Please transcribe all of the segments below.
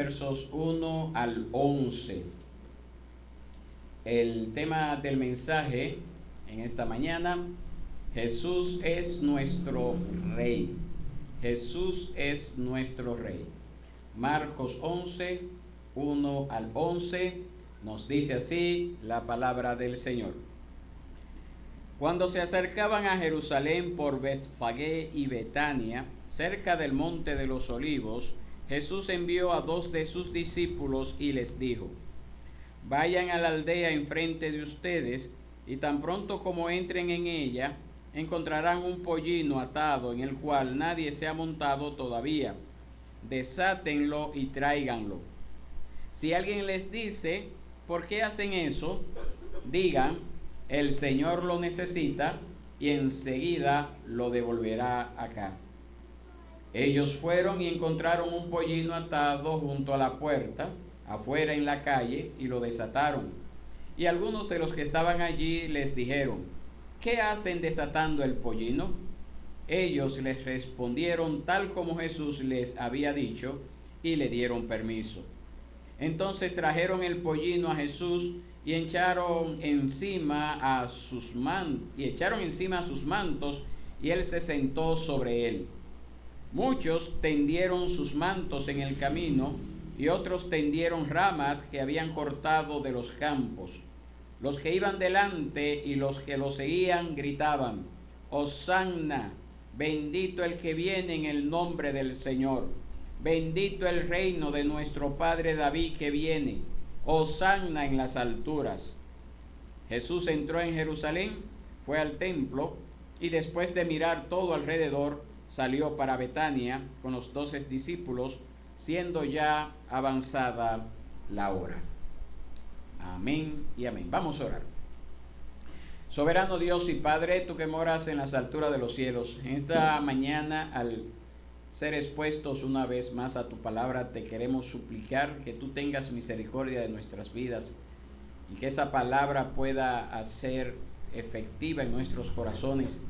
versos 1 al 11. El tema del mensaje en esta mañana: Jesús es nuestro Rey. Jesús es nuestro Rey. Marcos 11, 1 al 11, nos dice así la palabra del Señor. Cuando se acercaban a Jerusalén por Betfagé y Betania, cerca del monte de los Olivos, Jesús envió a 2 de sus discípulos y les dijo: vayan a la aldea enfrente de ustedes, y tan pronto como entren en ella, encontrarán un pollino atado en el cual nadie se ha montado todavía. Desátenlo y tráiganlo. Si alguien les dice: ¿por qué hacen eso?, digan: el Señor lo necesita y enseguida lo devolverá acá. Ellos fueron y encontraron un pollino atado junto a la puerta, afuera en la calle, y lo desataron. Y algunos de los que estaban allí les dijeron: ¿qué hacen desatando el pollino? Ellos les respondieron tal como Jesús les había dicho, y le dieron permiso. Entonces trajeron el pollino a Jesús y echaron encima a sus mantos, y él se sentó sobre él. Muchos tendieron sus mantos en el camino, y otros tendieron ramas que habían cortado de los campos. Los que iban delante y los que lo seguían gritaban: Hosanna, bendito el que viene en el nombre del Señor, bendito el reino de nuestro padre David que viene, Hosanna en las alturas. Jesús entró en Jerusalén, fue al templo, y después de mirar todo alrededor, salió para Betania con los 12 discípulos, siendo ya avanzada la hora. Amén y amén. Vamos a orar. Soberano Dios y Padre, tú que moras en las alturas de los cielos, en esta mañana, al ser expuestos una vez más a tu palabra, te queremos suplicar que tú tengas misericordia de nuestras vidas y que esa palabra pueda hacer efectiva en nuestros corazones,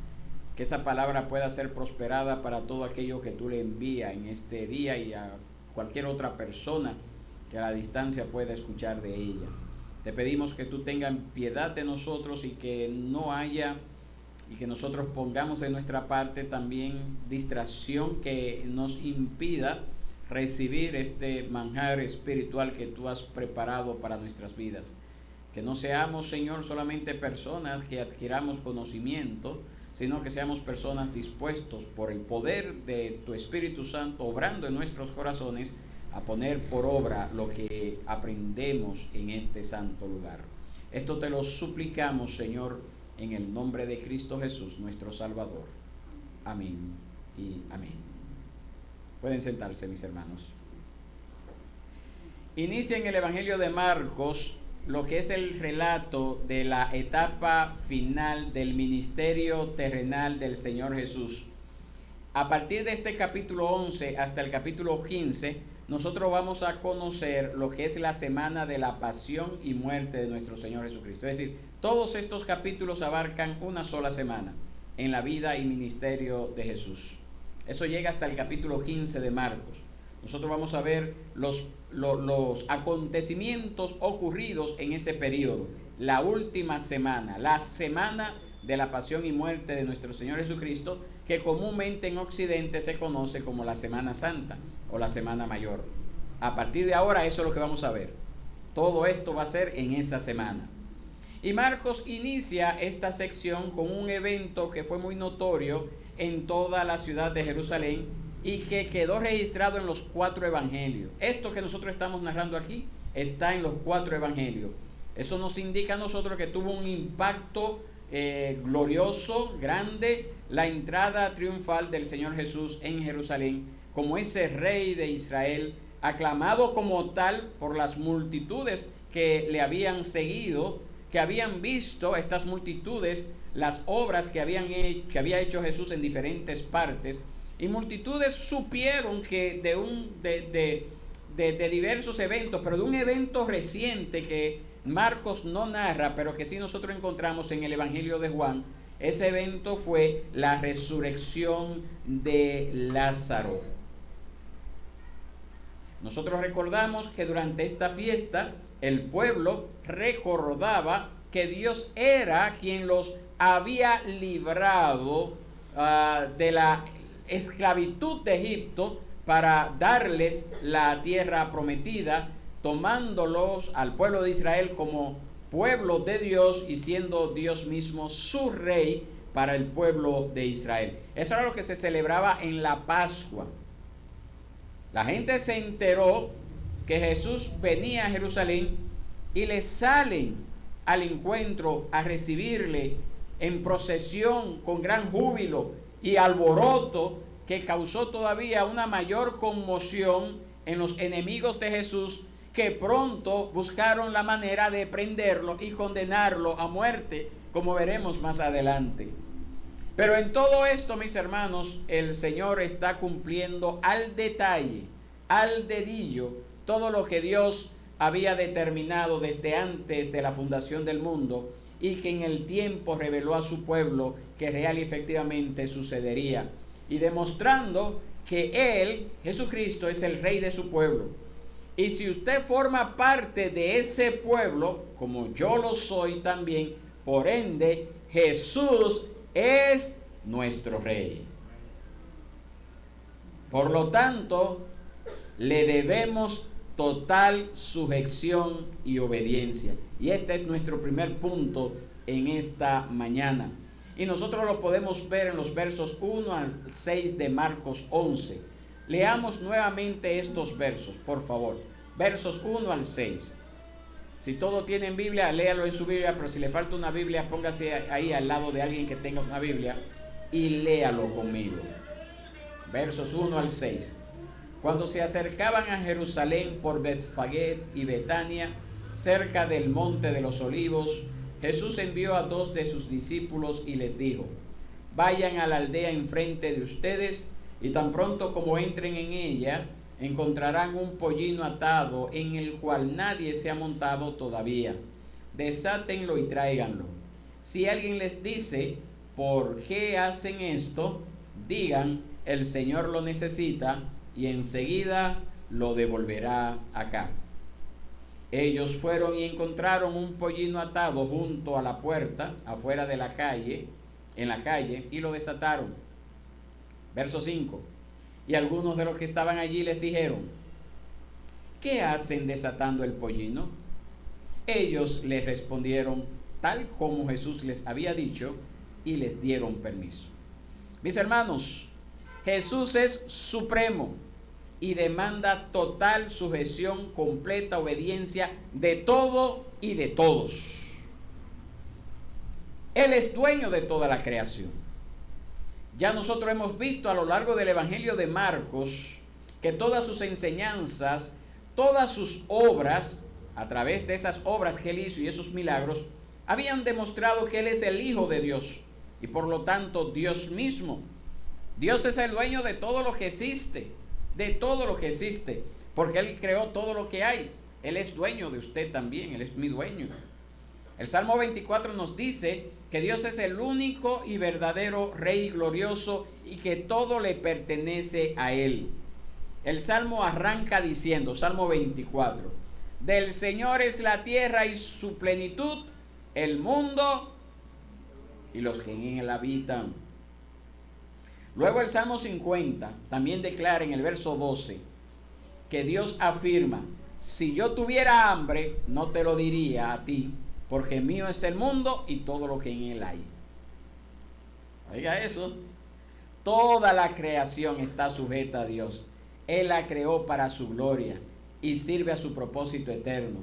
que esa palabra pueda ser prosperada para todo aquello que tú le envías en este día y a cualquier otra persona que a la distancia pueda escuchar de ella. Te pedimos que tú tengas piedad de nosotros y que no haya, y que nosotros pongamos de nuestra parte también distracción que nos impida recibir este manjar espiritual que tú has preparado para nuestras vidas. Que no seamos, Señor, solamente personas que adquiramos conocimiento, sino que seamos personas dispuestos por el poder de tu Espíritu Santo obrando en nuestros corazones a poner por obra lo que aprendemos en este santo lugar. Esto te lo suplicamos, Señor, en el nombre de Cristo Jesús, nuestro Salvador. Amén y amén. Pueden sentarse, mis hermanos. Inicia en el Evangelio de Marcos lo que es el relato de la etapa final del ministerio terrenal del Señor Jesús. A partir de este capítulo 11 hasta el capítulo 15, nosotros vamos a conocer lo que es la semana de la pasión y muerte de nuestro Señor Jesucristo. Es decir, todos estos capítulos abarcan una sola semana en la vida y ministerio de Jesús. Eso llega hasta el capítulo 15 de Marcos. Nosotros vamos a ver los acontecimientos ocurridos en ese periodo, la última semana, la semana de la pasión y muerte de nuestro Señor Jesucristo, que comúnmente en Occidente se conoce como la Semana Santa o la Semana Mayor. A partir de ahora eso es lo que vamos a ver. Todo esto va a ser en esa semana. Y Marcos inicia esta sección con un evento que fue muy notorio en toda la ciudad de Jerusalén y que quedó registrado en los 4 evangelios. Esto que nosotros estamos narrando aquí está en los 4 evangelios. Eso nos indica a nosotros que tuvo un impacto glorioso, grande, la entrada triunfal del Señor Jesús en Jerusalén como ese Rey de Israel, aclamado como tal por las multitudes que le habían seguido, que habían visto estas multitudes, las obras que había hecho Jesús en diferentes partes, y multitudes supieron que de diversos eventos, pero de un evento reciente que Marcos no narra, pero que sí nosotros encontramos en el Evangelio de Juan. Ese evento fue la resurrección de Lázaro. Nosotros recordamos que durante esta fiesta el pueblo recordaba que Dios era quien los había librado de la esclavitud de Egipto para darles la tierra prometida, tomándolos al pueblo de Israel como pueblo de Dios y siendo Dios mismo su rey para el pueblo de Israel. Eso era lo que se celebraba en la Pascua. La gente se enteró que Jesús venía a Jerusalén y le salen al encuentro a recibirle en procesión con gran júbilo y alboroto, que causó todavía una mayor conmoción en los enemigos de Jesús, que pronto buscaron la manera de prenderlo y condenarlo a muerte, como veremos más adelante. Pero en todo esto, mis hermanos, el Señor está cumpliendo al detalle, al dedillo, todo lo que Dios había determinado desde antes de la fundación del mundo y que en el tiempo reveló a su pueblo que real y efectivamente sucedería, y demostrando que Él, Jesucristo, es el Rey de su pueblo. Y si usted forma parte de ese pueblo, como yo lo soy también, por ende, Jesús es nuestro Rey. Por lo tanto, le debemos total sujeción y obediencia. Y este es nuestro primer punto en esta mañana. Y nosotros lo podemos ver en los versos 1 al 6 de Marcos 11. Leamos nuevamente estos versos, por favor. Versos 1 al 6. Si todo tienen Biblia, léalo en su Biblia, pero si le falta una Biblia, póngase ahí al lado de alguien que tenga una Biblia y léalo conmigo. Versos 1 al 6. Cuando se acercaban a Jerusalén por Betfagé y Betania, cerca del monte de los Olivos, Jesús envió a 2 de sus discípulos y les dijo: vayan a la aldea enfrente de ustedes, y tan pronto como entren en ella, encontrarán un pollino atado en el cual nadie se ha montado todavía. Desátenlo y tráiganlo. Si alguien les dice: ¿por qué hacen esto?, digan: el Señor lo necesita, y enseguida lo devolverá acá. Ellos fueron y encontraron un pollino atado junto a la puerta, afuera de la calle, en la calle, y lo desataron. Verso 5. Y algunos de los que estaban allí les dijeron: ¿qué hacen desatando el pollino? Ellos les respondieron tal como Jesús les había dicho, y les dieron permiso. Mis hermanos, Jesús es supremo y demanda total sujeción, completa obediencia de todo y de todos. Él es dueño de toda la creación. Ya nosotros hemos visto a lo largo del Evangelio de Marcos que todas sus enseñanzas, todas sus obras, a través de esas obras que él hizo y esos milagros, habían demostrado que él es el Hijo de Dios y por lo tanto Dios mismo. Dios es el dueño de todo lo que existe, porque Él creó todo lo que hay. Él es dueño de usted también, Él es mi dueño. El Salmo 24 nos dice que Dios es el único y verdadero Rey glorioso y que todo le pertenece a Él. El Salmo arranca diciendo, Salmo 24, del Señor es la tierra y su plenitud, el mundo y los que en él habitan. Luego el Salmo 50 también declara en el verso 12 que Dios afirma: si yo tuviera hambre, no te lo diría a ti, porque mío es el mundo y todo lo que en él hay. Oiga eso. Toda la creación está sujeta a Dios. Él la creó para su gloria y sirve a su propósito eterno.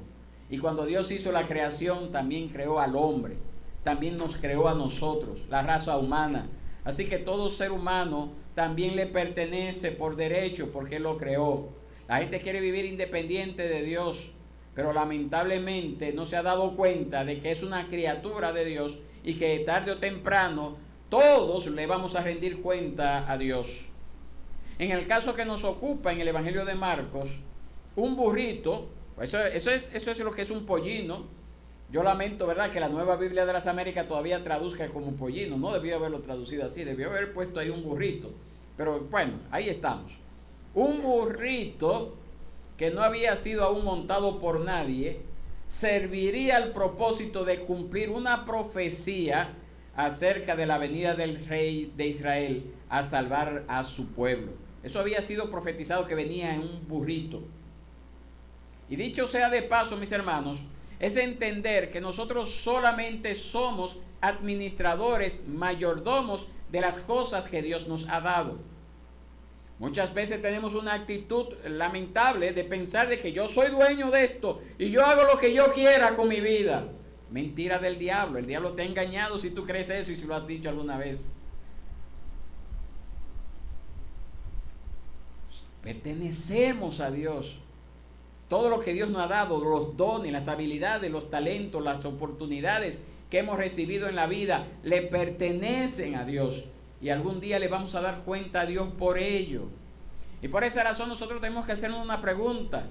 Y cuando Dios hizo la creación, también creó al hombre. También nos creó a nosotros, la raza humana. Así que todo ser humano también le pertenece por derecho, porque Él lo creó. La gente quiere vivir independiente de Dios, pero lamentablemente no se ha dado cuenta de que es una criatura de Dios y que tarde o temprano todos le vamos a rendir cuenta a Dios. En el caso que nos ocupa en el Evangelio de Marcos, un burrito, eso es lo que es un pollino. Yo lamento, ¿verdad?, que la Nueva Biblia de las Américas todavía traduzca como pollino. No debió haberlo traducido así, debió haber puesto ahí un burrito. Pero bueno, ahí estamos. Un burrito que no había sido aún montado por nadie, serviría al propósito de cumplir una profecía acerca de la venida del rey de Israel a salvar a su pueblo. Eso había sido profetizado, que venía en un burrito. Y dicho sea de paso, mis hermanos, es entender que nosotros solamente somos administradores, mayordomos de las cosas que Dios nos ha dado. Muchas veces tenemos una actitud lamentable de pensar de que yo soy dueño de esto y yo hago lo que yo quiera con mi vida. Mentira del diablo. El diablo te ha engañado si tú crees eso y si lo has dicho alguna vez. Pertenecemos a Dios. Todo lo que Dios nos ha dado, los dones, las habilidades, los talentos, las oportunidades que hemos recibido en la vida, le pertenecen a Dios. Y algún día le vamos a dar cuenta a Dios por ello. Y por esa razón nosotros tenemos que hacernos una pregunta.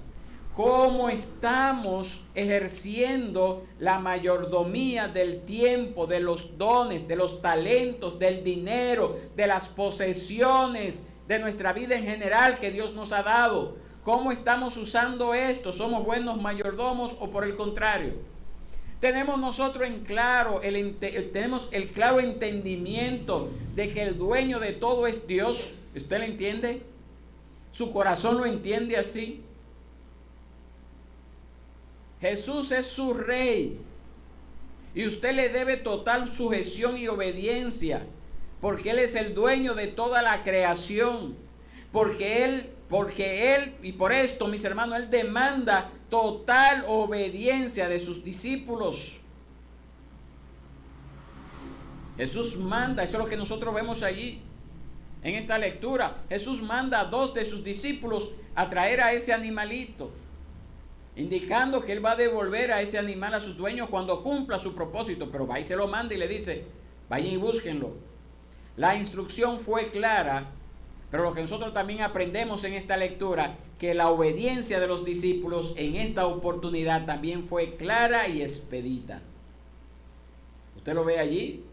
¿Cómo estamos ejerciendo la mayordomía del tiempo, de los dones, de los talentos, del dinero, de las posesiones, de nuestra vida en general que Dios nos ha dado? ¿Cómo estamos usando esto? ¿Somos buenos mayordomos o por el contrario? Tenemos nosotros tenemos el claro entendimiento de que el dueño de todo es Dios. ¿Usted lo entiende? ¿Su corazón lo entiende así? Jesús es su rey y usted le debe total sujeción y obediencia, porque Él es el dueño de toda la creación, porque Él, y por esto, mis hermanos, Él demanda total obediencia de sus discípulos. Jesús manda, eso es lo que nosotros vemos allí en esta lectura. Jesús manda a 2 de sus discípulos a traer a ese animalito, indicando que Él va a devolver a ese animal a sus dueños cuando cumpla su propósito. Pero va y se lo manda y le dice, vayan y búsquenlo. La instrucción fue clara, pero lo que nosotros también aprendemos en esta lectura, que la obediencia de los discípulos en esta oportunidad también fue clara y expedita. ¿Usted lo ve allí?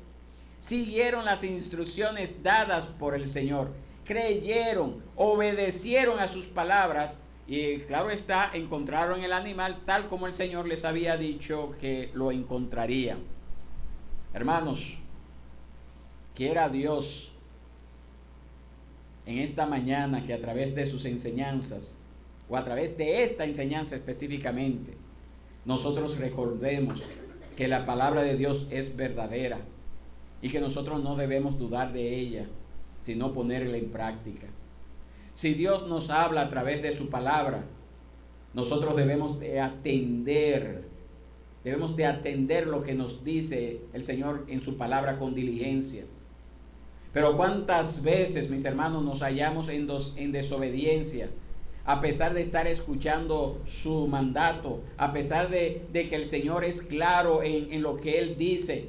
Siguieron las instrucciones dadas por el Señor, creyeron, obedecieron a sus palabras y claro está, encontraron el animal tal como el Señor les había dicho que lo encontrarían. Hermanos, quiera Dios en esta mañana que a través de sus enseñanzas, o a través de esta enseñanza específicamente, nosotros recordemos que la palabra de Dios es verdadera y que nosotros no debemos dudar de ella, sino ponerla en práctica. Si Dios nos habla a través de su palabra, nosotros debemos de atender lo que nos dice el Señor en su palabra con diligencia. Pero cuántas veces, mis hermanos, nos hallamos en desobediencia, a pesar de estar escuchando su mandato, a pesar de que el Señor es claro en lo que Él dice,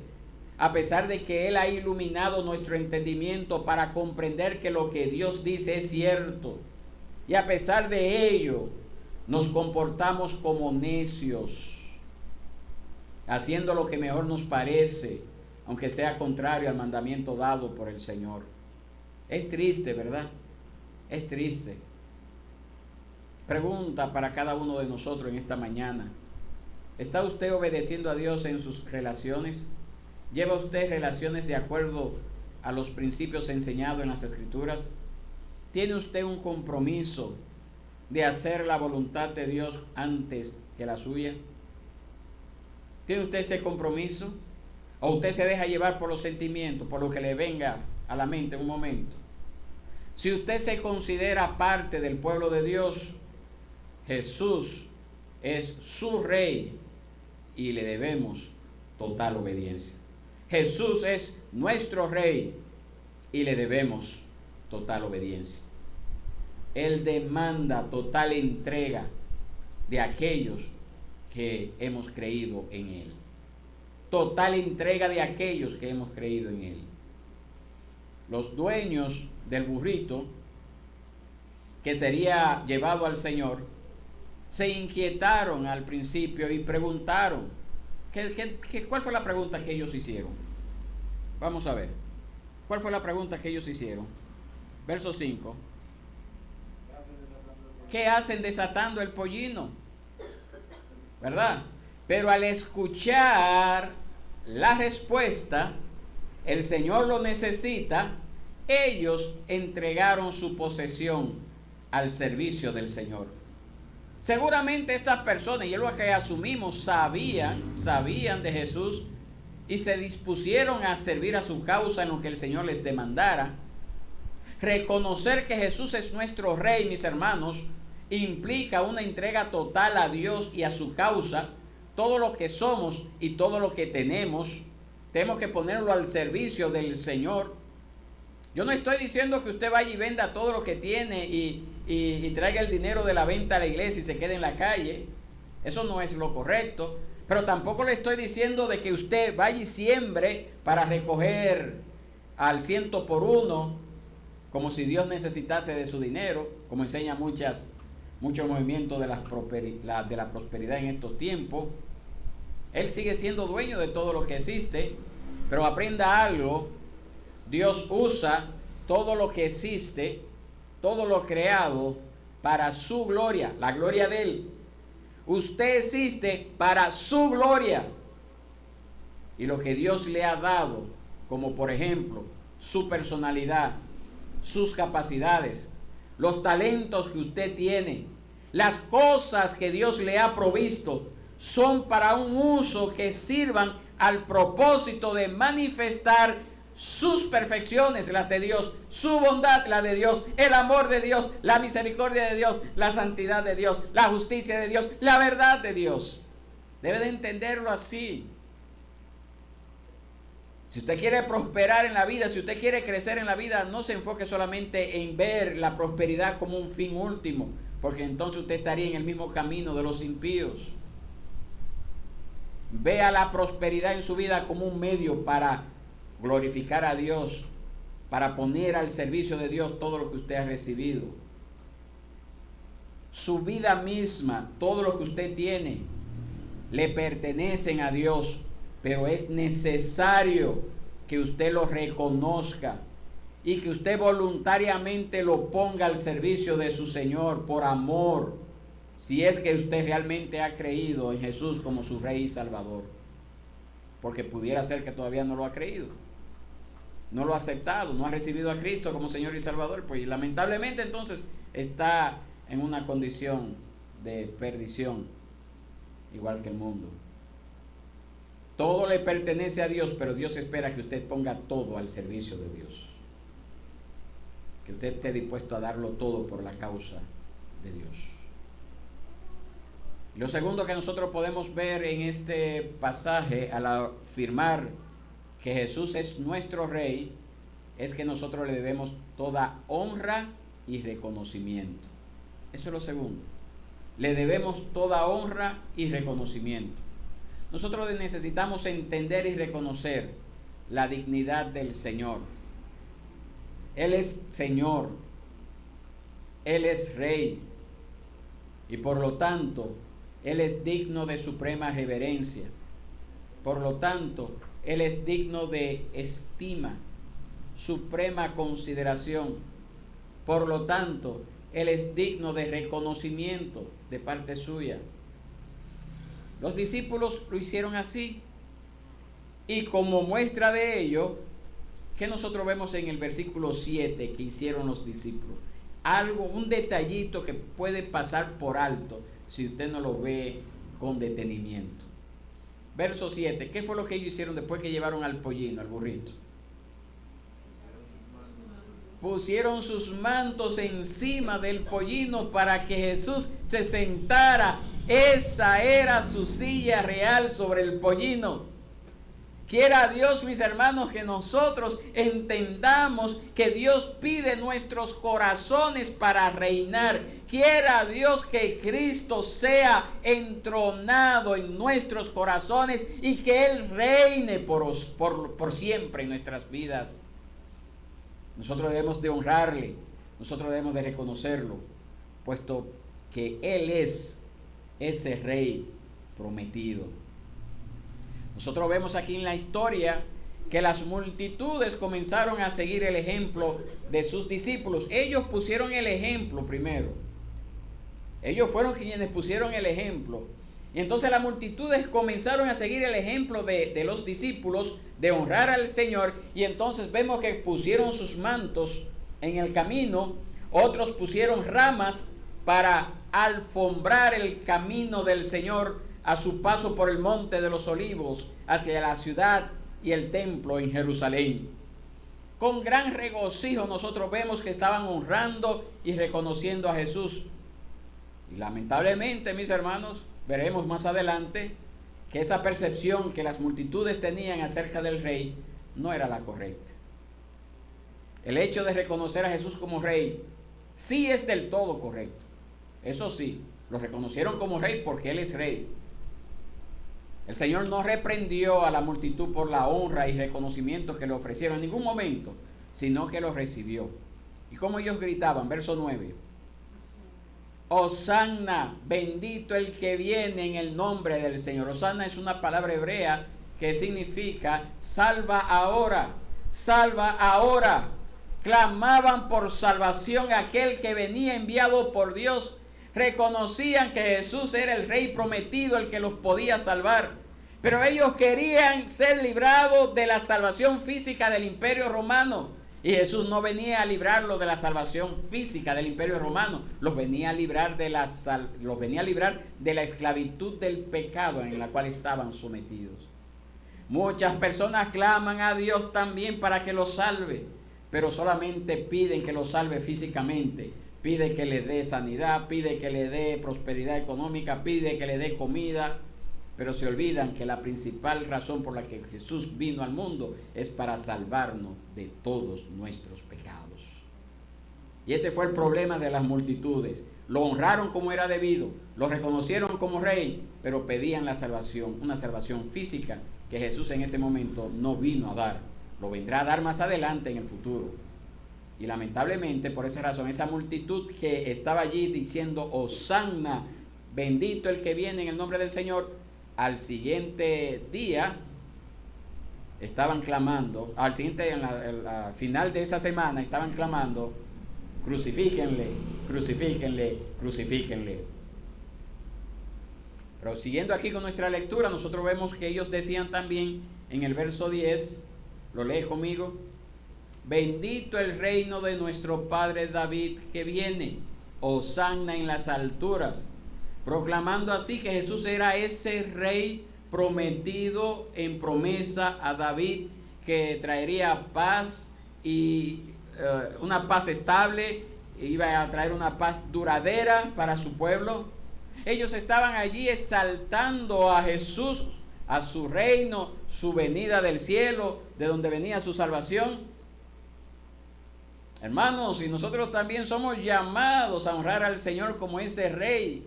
a pesar de que Él ha iluminado nuestro entendimiento para comprender que lo que Dios dice es cierto. Y a pesar de ello, nos comportamos como necios, haciendo lo que mejor nos parece, aunque sea contrario al mandamiento dado por el Señor. Es triste, ¿verdad? Es triste. Pregunta para cada uno de nosotros en esta mañana. ¿Está usted obedeciendo a Dios en sus relaciones? ¿Lleva usted relaciones de acuerdo a los principios enseñados en las Escrituras? ¿Tiene usted un compromiso de hacer la voluntad de Dios antes que la suya? ¿Tiene usted ese compromiso? ¿O usted se deja llevar por los sentimientos, por lo que le venga a la mente en un momento? Si usted se considera parte del pueblo de Dios, Jesús es su rey y le debemos total obediencia. Jesús es nuestro rey y le debemos total obediencia. Él demanda total entrega de aquellos que hemos creído en Él. Total entrega de aquellos que hemos creído en Él. Los dueños del burrito que sería llevado al Señor se inquietaron al principio y preguntaron. ¿Cuál fue la pregunta que ellos hicieron? Vamos a ver. ¿Cuál fue la pregunta que ellos hicieron? Verso 5. ¿qué hacen desatando el pollino? ¿Verdad? Pero al escuchar la respuesta, el Señor lo necesita, ellos entregaron su posesión al servicio del Señor. Seguramente estas personas, y es lo que asumimos, sabían de Jesús y se dispusieron a servir a su causa en lo que el Señor les demandara. Reconocer que Jesús es nuestro Rey, mis hermanos, implica una entrega total a Dios y a su causa. Todo lo que somos y todo lo que tenemos que ponerlo al servicio del Señor. Yo no estoy diciendo que usted vaya y venda todo lo que tiene y traiga el dinero de la venta a la iglesia y se quede en la calle. Eso no es lo correcto. Pero tampoco le estoy diciendo de que usted vaya y siembre para recoger al 100 por 1, como si Dios necesitase de su dinero, como enseña muchos movimientos de la prosperidad en estos tiempos. Él sigue siendo dueño de todo lo que existe, pero aprenda algo: Dios usa todo lo que existe, todo lo creado, para su gloria, la gloria de Él. Usted existe para su gloria. Y lo que Dios le ha dado, como por ejemplo su personalidad, sus capacidades, los talentos que usted tiene, las cosas que Dios le ha provisto, son para un uso que sirvan al propósito de manifestar sus perfecciones, las de Dios, su bondad, la de Dios, el amor de Dios, la misericordia de Dios, la santidad de Dios, la justicia de Dios, la verdad de Dios. Debe de entenderlo así. Si usted quiere prosperar en la vida, si usted quiere crecer en la vida, no se enfoque solamente en ver la prosperidad como un fin último, porque entonces usted estaría en el mismo camino de los impíos. Vea la prosperidad en su vida como un medio para glorificar a Dios, para poner al servicio de Dios todo lo que usted ha recibido. Su vida misma, todo lo que usted tiene, le pertenecen a Dios, pero es necesario que usted lo reconozca y que usted voluntariamente lo ponga al servicio de su Señor por amor, si es que usted realmente ha creído en Jesús como su Rey y Salvador. Porque pudiera ser que todavía no lo ha creído, no lo ha aceptado, no ha recibido a Cristo como Señor y Salvador, pues lamentablemente entonces está en una condición de perdición, igual que el mundo. Todo le pertenece a Dios, pero Dios espera que usted ponga todo al servicio de Dios, que usted esté dispuesto a darlo todo por la causa de Dios. Lo segundo que nosotros podemos ver en este pasaje al afirmar que Jesús es nuestro Rey, es que nosotros le debemos toda honra y reconocimiento. Eso es lo segundo. Le debemos toda honra y reconocimiento. Nosotros necesitamos entender y reconocer la dignidad del Señor. Él es Señor, Él es Rey, y por lo tanto Él es digno de suprema reverencia. Por lo tanto, Él es digno de estima, suprema consideración. Por lo tanto, Él es digno de reconocimiento de parte suya. Los discípulos lo hicieron así. Y como muestra de ello, ¿qué nosotros vemos en el versículo 7 que hicieron los discípulos? Algo, un detallito que puede pasar por alto si usted no lo ve con detenimiento. Verso 7, ¿qué fue lo que ellos hicieron después que llevaron al pollino, al burrito? Pusieron sus mantos encima del pollino para que Jesús se sentara. Esa era su silla real sobre el pollino. Quiera Dios, mis hermanos, que nosotros entendamos que Dios pide nuestros corazones para reinar. Quiera Dios que Cristo sea entronado en nuestros corazones y que Él reine por siempre en nuestras vidas. Nosotros debemos de honrarle, nosotros debemos de reconocerlo, puesto que Él es ese Rey prometido. Nosotros vemos aquí en la historia que las multitudes comenzaron a seguir el ejemplo de sus discípulos. Ellos pusieron el ejemplo primero. Ellos fueron quienes pusieron el ejemplo. Y entonces las multitudes comenzaron a seguir el ejemplo de los discípulos, de honrar al Señor. Y entonces vemos que pusieron sus mantos en el camino. Otros pusieron ramas para alfombrar el camino del Señor a su paso por el monte de los olivos hacia la ciudad y el templo en Jerusalén. Con gran regocijo nosotros vemos que estaban honrando y reconociendo a Jesús. Y lamentablemente, mis hermanos, veremos más adelante que esa percepción que las multitudes tenían acerca del rey no era la correcta. El hecho de reconocer a Jesús como rey sí es del todo correcto. Eso sí, lo reconocieron como rey porque Él es rey. El Señor no reprendió a la multitud por la honra y reconocimiento que le ofrecieron en ningún momento, sino que lo recibió. ¿Y cómo ellos gritaban? Verso 9. Hosanna, bendito el que viene en el nombre del Señor. Hosanna es una palabra hebrea que significa salva ahora, salva ahora. Clamaban por salvación a aquel que venía enviado por Dios. Reconocían que Jesús era el rey prometido, el que los podía salvar. Pero ellos querían ser librados de la salvación física del imperio romano. Y Jesús no venía a librarlos de la salvación física del imperio romano. Los venía a librar de la esclavitud del pecado en la cual estaban sometidos. Muchas personas claman a Dios también para que los salve, pero solamente piden que los salve físicamente. Pide que le dé sanidad, pide que le dé prosperidad económica, pide que le dé comida, pero se olvidan que la principal razón por la que Jesús vino al mundo es para salvarnos de todos nuestros pecados. Y ese fue el problema de las multitudes. Lo honraron como era debido, lo reconocieron como rey, pero pedían la salvación, una salvación física que Jesús en ese momento no vino a dar. Lo vendrá a dar más adelante en el futuro. Y lamentablemente, por esa razón, esa multitud que estaba allí diciendo Hosanna, bendito el que viene en el nombre del Señor, al siguiente día estaban clamando, al final de esa semana estaban clamando, crucifíquenle, crucifíquenle, crucifíquenle. Pero siguiendo aquí con nuestra lectura, nosotros vemos que ellos decían también en el verso 10, lo lee conmigo, bendito el reino de nuestro padre David que viene, hosanna en las alturas, proclamando así que Jesús era ese rey prometido en promesa a David, que traería paz y una paz estable, iba a traer una paz duradera para su pueblo. Ellos estaban allí exaltando a Jesús, a su reino, su venida del cielo, de donde venía su salvación. Hermanos, y nosotros también somos llamados a honrar al Señor como ese rey,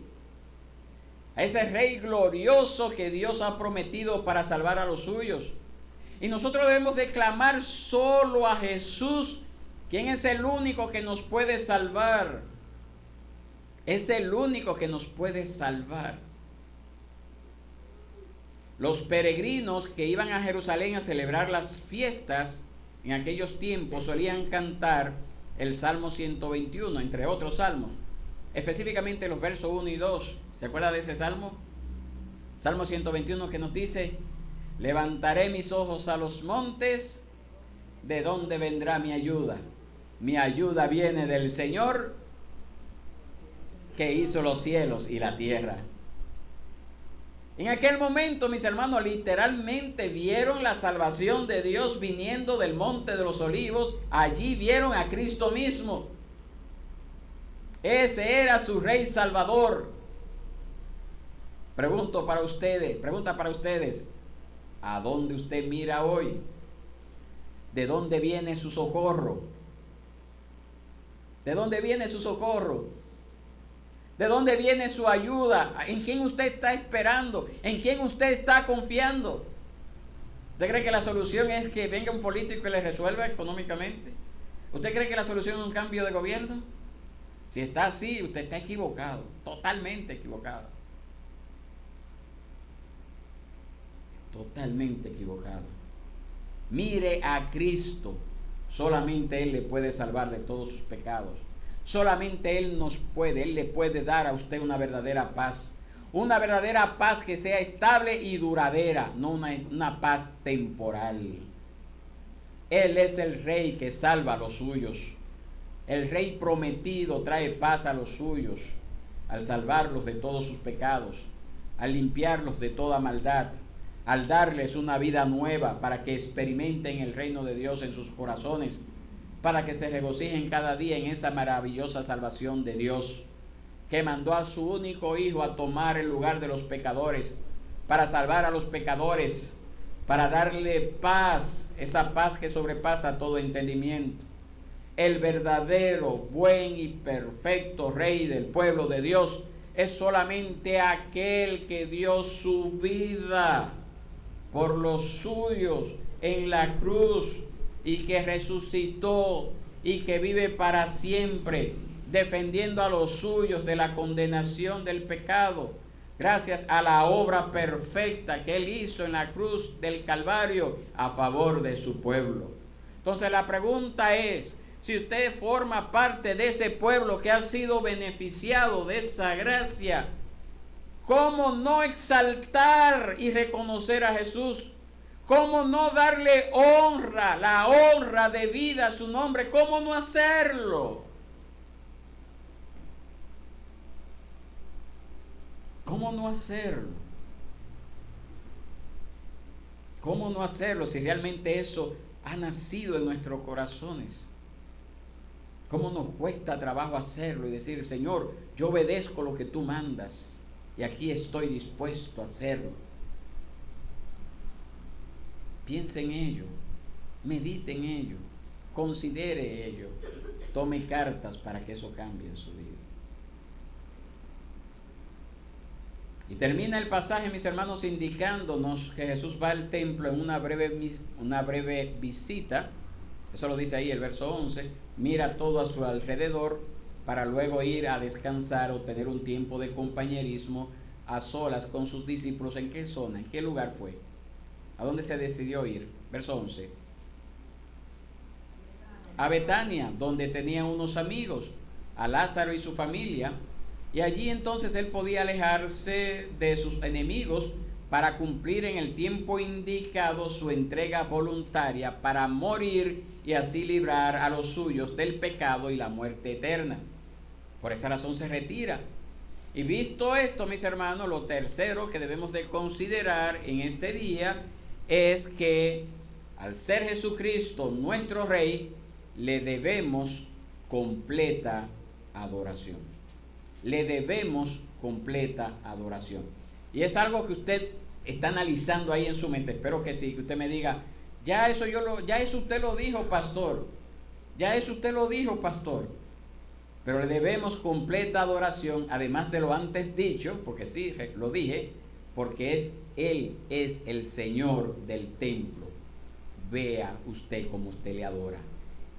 a ese rey glorioso que Dios ha prometido para salvar a los suyos. Y nosotros debemos de clamar solo a Jesús, quien es el único que nos puede salvar. Es el único que nos puede salvar. Los peregrinos que iban a Jerusalén a celebrar las fiestas en aquellos tiempos solían cantar el Salmo 121, entre otros salmos, específicamente los versos 1 y 2. ¿Se acuerda de ese salmo? Salmo 121 que nos dice, levantaré mis ojos a los montes, ¿de dónde vendrá mi ayuda? Mi ayuda viene del Señor, que hizo los cielos y la tierra. En aquel momento, mis hermanos, literalmente vieron la salvación de Dios viniendo del monte de los olivos. Allí vieron a Cristo mismo. Ese era su Rey Salvador. Pregunta para ustedes, ¿a dónde usted mira hoy? ¿De dónde viene su socorro? ¿De dónde viene su socorro? ¿De dónde viene su ayuda? ¿En quién usted está esperando? ¿En quién usted está confiando? ¿Usted cree que la solución es que venga un político y le resuelva económicamente? ¿Usted cree que la solución es un cambio de gobierno? Si está así, usted está equivocado, totalmente equivocado. Totalmente equivocado. Mire a Cristo, solamente Él le puede salvar de todos sus pecados. Solamente Él le puede dar a usted una verdadera paz. Una verdadera paz que sea estable y duradera, no una paz temporal. Él es el Rey que salva a los suyos. El Rey prometido trae paz a los suyos al salvarlos de todos sus pecados, al limpiarlos de toda maldad, al darles una vida nueva para que experimenten el reino de Dios en sus corazones, para que se regocijen cada día en esa maravillosa salvación de Dios, que mandó a su único Hijo a tomar el lugar de los pecadores, para salvar a los pecadores, para darle paz, esa paz que sobrepasa todo entendimiento. El verdadero, buen y perfecto Rey del pueblo de Dios es solamente aquel que dio su vida por los suyos en la cruz y que resucitó y que vive para siempre, defendiendo a los suyos de la condenación del pecado, gracias a la obra perfecta que Él hizo en la cruz del Calvario a favor de su pueblo. Entonces la pregunta es, si usted forma parte de ese pueblo que ha sido beneficiado de esa gracia, ¿cómo no exaltar y reconocer a Jesús? ¿Cómo no darle honra, la honra debida a su nombre? ¿Cómo no hacerlo? ¿Cómo no hacerlo? ¿Cómo no hacerlo si realmente eso ha nacido en nuestros corazones? ¿Cómo nos cuesta trabajo hacerlo y decir, Señor, yo obedezco lo que tú mandas y aquí estoy dispuesto a hacerlo? Piense en ello, medite en ello, considere ello, tome cartas para que eso cambie en su vida. Y termina el pasaje, mis hermanos, indicándonos que Jesús va al templo en una breve visita. Eso lo dice ahí el verso 11. Mira todo a su alrededor para luego ir a descansar o tener un tiempo de compañerismo a solas con sus discípulos. ¿En qué zona? ¿En qué lugar fue? ¿A dónde se decidió ir? Verso 11. A Betania, donde tenía unos amigos, a Lázaro y su familia. Y allí entonces él podía alejarse de sus enemigos para cumplir en el tiempo indicado su entrega voluntaria para morir y así librar a los suyos del pecado y la muerte eterna. Por esa razón se retira. Y visto esto, mis hermanos, lo tercero que debemos de considerar en este día es que al ser Jesucristo nuestro Rey, le debemos completa adoración. Le debemos completa adoración. Y es algo que usted está analizando ahí en su mente. Espero que sí, que usted me diga, ya eso usted lo dijo, pastor. Ya eso usted lo dijo, pastor. Pero le debemos completa adoración, además de lo antes dicho, porque sí, lo dije, porque Él es el Señor del templo. Vea usted como usted le adora.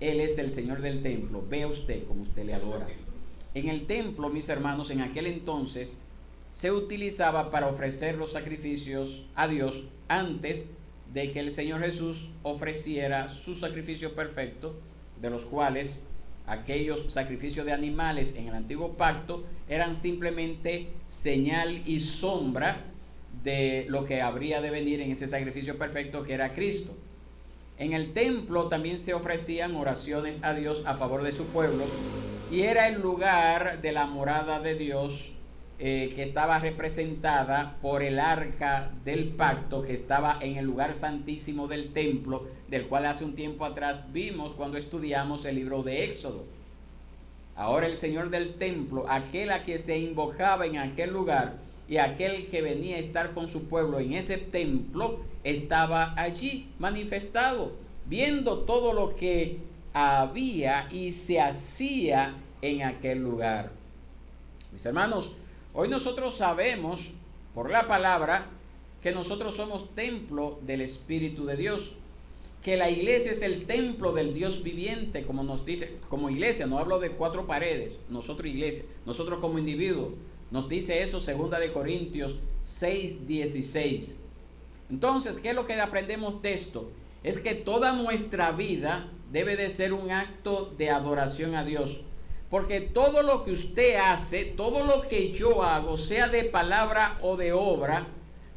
Él es el Señor del templo. Vea usted como usted le adora. En el templo, mis hermanos, en aquel entonces se utilizaba para ofrecer los sacrificios a Dios antes de que el Señor Jesús ofreciera su sacrificio perfecto, de los cuales aquellos sacrificios de animales en el antiguo pacto eran simplemente señal y sombra de lo que habría de venir en ese sacrificio perfecto que era Cristo. En el templo también se ofrecían oraciones a Dios a favor de su pueblo y era el lugar de la morada de Dios que estaba representada por el arca del pacto que estaba en el lugar santísimo del templo, del cual hace un tiempo atrás vimos cuando estudiamos el libro de Éxodo. Ahora el Señor del templo, aquel a que se invocaba en aquel lugar y aquel que venía a estar con su pueblo en ese templo, estaba allí manifestado, viendo todo lo que había y se hacía en aquel lugar. Mis hermanos, hoy nosotros sabemos por la palabra que nosotros somos templo del Espíritu de Dios, que la iglesia es el templo del Dios viviente, como nos dice, como iglesia, no hablo de cuatro paredes, nosotros iglesia, nosotros como individuos, nos dice eso 2 Corintios 6:16. Entonces, ¿qué es lo que aprendemos de esto? Es que toda nuestra vida debe de ser un acto de adoración a Dios. Porque todo lo que usted hace, todo lo que yo hago, sea de palabra o de obra,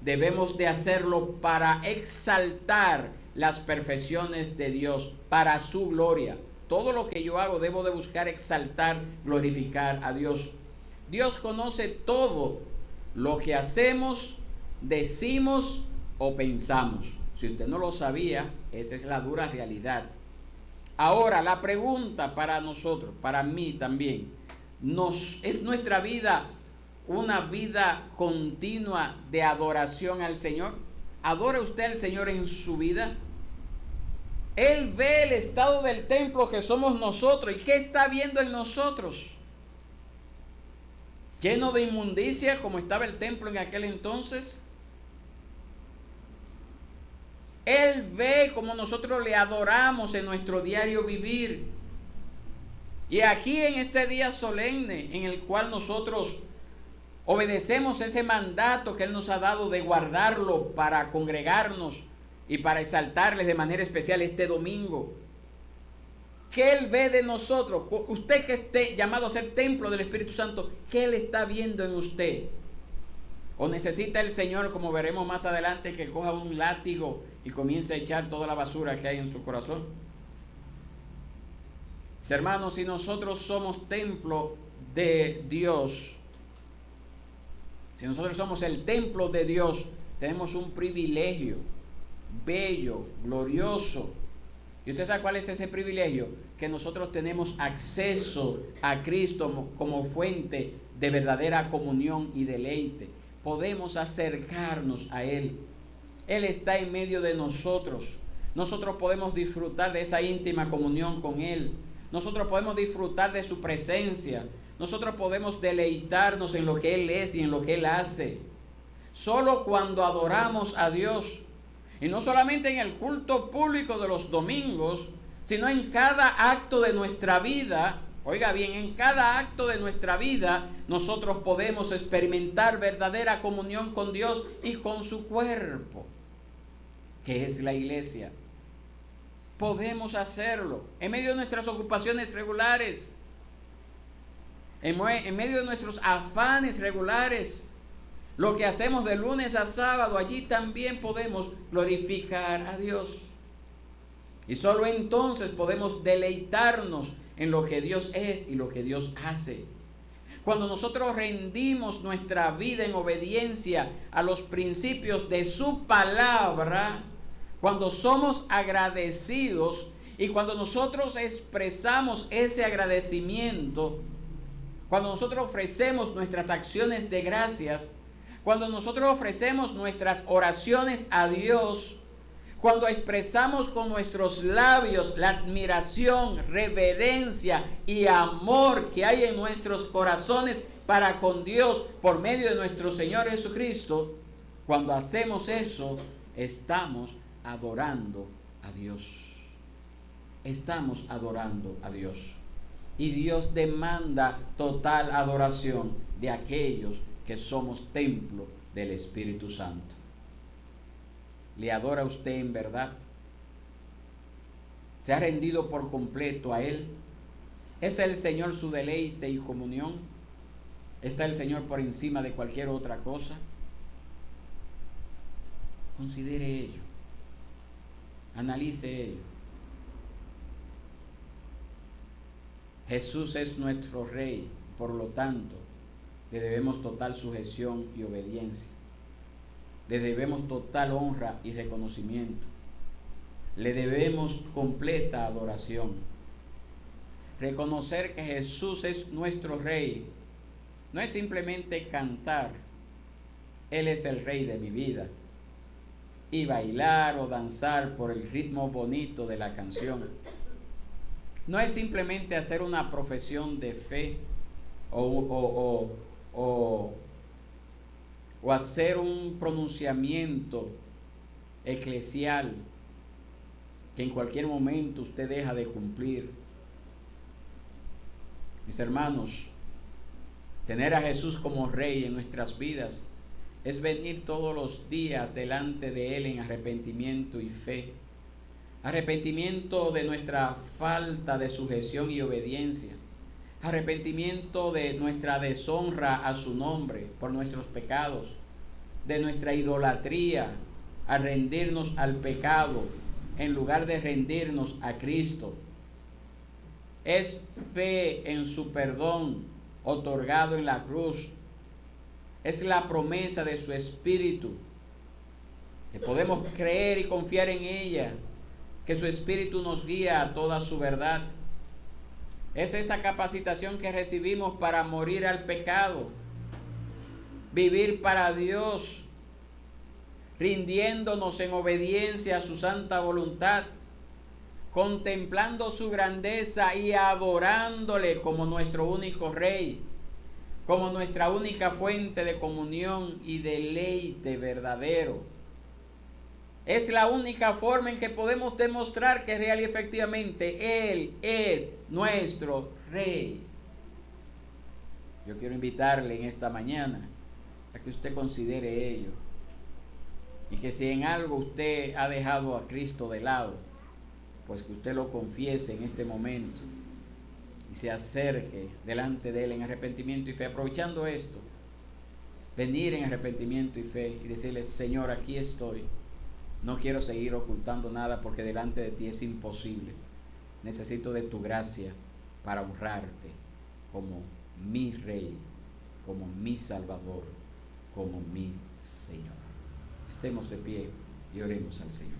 debemos de hacerlo para exaltar las perfecciones de Dios, para su gloria. Todo lo que yo hago debo de buscar exaltar, glorificar a Dios. Dios conoce todo lo que hacemos, decimos o pensamos. Si usted no lo sabía, esa es la dura realidad. Ahora, la pregunta para nosotros, para mí también, ¿es nuestra vida una vida continua de adoración al Señor? ¿Adora usted al Señor en su vida? Él ve el estado del templo que somos nosotros. ¿Y qué está viendo en nosotros? Lleno de inmundicia como estaba el templo en aquel entonces. Él ve como nosotros le adoramos en nuestro diario vivir. Y aquí en este día solemne en el cual nosotros obedecemos ese mandato que Él nos ha dado de guardarlo para congregarnos y para exaltarles de manera especial este domingo. ¿Qué Él ve de nosotros? Usted que esté llamado a ser templo del Espíritu Santo, ¿qué Él está viendo en usted? ¿O necesita el Señor, como veremos más adelante, que coja un látigo y comience a echar toda la basura que hay en su corazón? Hermanos, si nosotros somos templo de Dios, si nosotros somos el templo de Dios, tenemos un privilegio bello, glorioso. ¿Y usted sabe cuál es ese privilegio? Que nosotros tenemos acceso a Cristo como fuente de verdadera comunión y deleite. Podemos acercarnos a Él. Él está en medio de nosotros. Nosotros podemos disfrutar de esa íntima comunión con Él. Nosotros podemos disfrutar de su presencia. Nosotros podemos deleitarnos en lo que Él es y en lo que Él hace. Solo cuando adoramos a Dios, y no solamente en el culto público de los domingos, sino en cada acto de nuestra vida. Oiga bien, en cada acto de nuestra vida nosotros podemos experimentar verdadera comunión con Dios y con su cuerpo, que es la iglesia. Podemos hacerlo en medio de nuestras ocupaciones regulares, en medio de nuestros afanes regulares. Lo que hacemos de lunes a sábado, allí también podemos glorificar a Dios. Y solo entonces podemos deleitarnos en lo que Dios es y lo que Dios hace. Cuando nosotros rendimos nuestra vida en obediencia a los principios de su palabra, cuando somos agradecidos y cuando nosotros expresamos ese agradecimiento, cuando nosotros ofrecemos nuestras acciones de gracias, cuando nosotros ofrecemos nuestras oraciones a Dios, cuando expresamos con nuestros labios la admiración, reverencia y amor que hay en nuestros corazones para con Dios por medio de nuestro Señor Jesucristo, cuando hacemos eso, estamos adorando a Dios. Estamos adorando a Dios. Y Dios demanda total adoración de aquellos que somos templo del Espíritu Santo. ¿Le adora usted en verdad? ¿Se ha rendido por completo a Él? ¿Es el Señor su deleite y comunión? ¿Está el Señor por encima de cualquier otra cosa? Considere ello. Analice ello. Jesús es nuestro Rey, por lo tanto, le debemos total sujeción y obediencia. Le debemos total honra y reconocimiento. Le debemos completa adoración. Reconocer que Jesús es nuestro Rey no es simplemente cantar, Él es el Rey de mi vida, y bailar o danzar por el ritmo bonito de la canción. No es simplemente hacer una profesión de fe o hacer un pronunciamiento eclesial que en cualquier momento usted deja de cumplir. Mis hermanos, tener a Jesús como Rey en nuestras vidas es venir todos los días delante de Él en arrepentimiento y fe. Arrepentimiento de nuestra falta de sujeción y obediencia. Arrepentimiento de nuestra deshonra a su nombre por nuestros pecados, de nuestra idolatría a rendirnos al pecado en lugar de rendirnos a Cristo. Es fe en su perdón otorgado en la cruz. Es la promesa de su Espíritu, que podemos creer y confiar en ella, que su Espíritu nos guía a toda su verdad. Es esa capacitación que recibimos para morir al pecado, vivir para Dios, rindiéndonos en obediencia a su santa voluntad, contemplando su grandeza y adorándole como nuestro único Rey, como nuestra única fuente de comunión y deleite verdadero. Es la única forma en que podemos demostrar que real y efectivamente Él es nuestro Rey. Yo quiero invitarle en esta mañana a que usted considere ello, y que si en algo usted ha dejado a Cristo de lado, pues que usted lo confiese en este momento y se acerque delante de Él en arrepentimiento y fe, aprovechando esto, venir en arrepentimiento y fe y decirle: Señor, aquí estoy, no quiero seguir ocultando nada porque delante de ti es imposible, necesito de tu gracia para honrarte como mi Rey, como mi Salvador, como mi Señor. Estemos de pie y oremos al Señor.